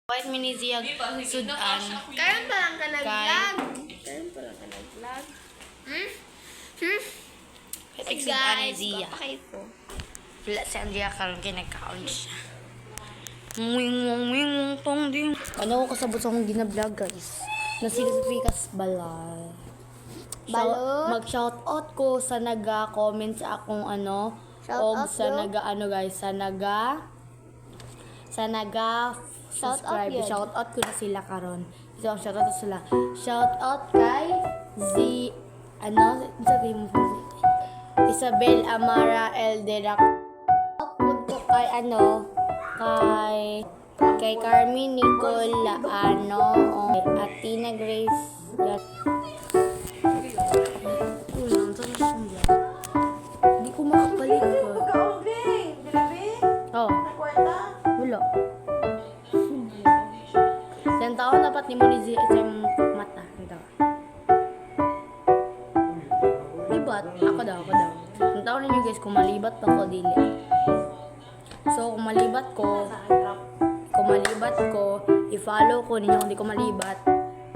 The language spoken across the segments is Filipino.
White mini ziyag sudan. Karon pa lang ka nag-vlog. Karon pa lang ka nag-vlog. Sudan ni Zia. papakay ko. Wala si Andrea karon kay nagkaon siya. Wing tong ding. Ano ko kasabot sa akong gina-vlog guys. Nasikas balay. Balot? Mag-shoutout ko sa naga-comment sa akong ano. Shoutout O sa daw? naga-ano guys. Sa naga-subscribe. Shoutout yun. Shoutout ko na sila karon. So, shoutout na sila. Shoutout kay sa team Isabel Amara Elderac. Shoutout ko kay kay Carmen Nicole Atina Grace. Hindi ko makabalik ko. Oh. Wala. Isang taon dapat ni mo ni isang mata. Libat. Ako daw. Isang taon ninyo guys, kung malibat pa ko, dili. So, kung malibat ko, i-follow ko ninyo. Kung di ko malibat,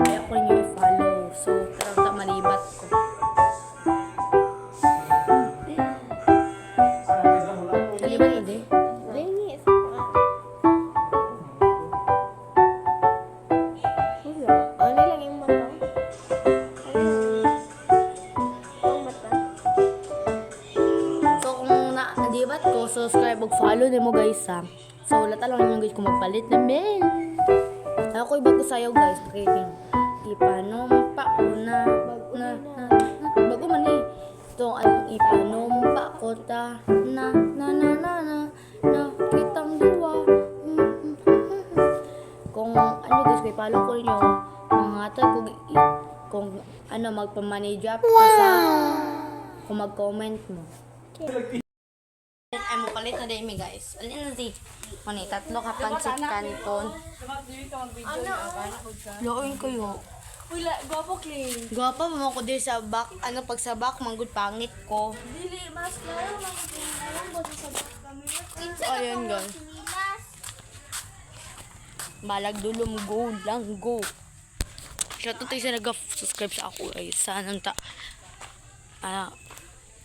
ayaw ko ninyo i-follow. So, tarang malibat ko. Nalibat hindi? Lingis. Ano lang yung mata? Ang mata. So, kung nalibat ko, subscribe ug follow nimo guys ha. So, wala lang ninyo guys kung magpalit ng bell. Ako iba ko sayo guys, pakikin. Ipanumpa ko na bago man eh. Ito ang ipanumpa ko ta na kitang duwa. Kung ano guys, kung ipalo ko ninyo, mga kung magpa-manage up ko sa kung mag-comment mo. Ay mo palit na dahil guys. Alin na si Mani, tatlo ka pansit canton. Loin kayo. Wala, gwapo clean. Gwapa mo ko din sa back, pag sa back, manggod pangit ko. Dili, mas klaro, mas klaro. Boto sa back kami. Ayan guys. Balag dulom, go lang, go. Shoutout tayo sa nag-subscribe sa ako guys. Sanang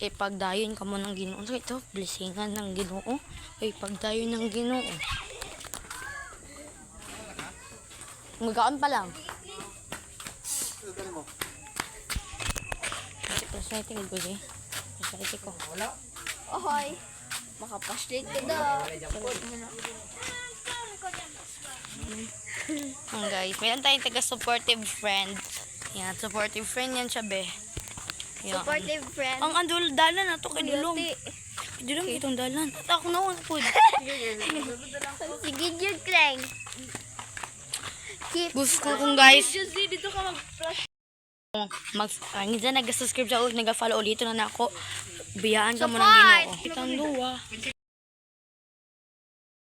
ipagdayon ka mo ng Ginoo. So ito, blessingan ng Ginoo. Ipagdayon ng Ginoo. Magaon pa lang. Paswerte ko eh. Paswerte ko. Ohoy. Makapaslit ka daw. Guys, mayroon tayong taga-supportive friend. Yan, supportive friend yan siya be. Yan. Supportive friend. Ang andul dalan na to kay Dulong. Guilty. Kay Dulong itong dalan. At ako na po. Sige, Jude Clang. Keep. Gusto kong guys. Tuesday, dito ka mag-flash. Nag-subscribe sa o nag-follow ulit na ako. Biyaan ka mo ng Ginoo. Itang duwa.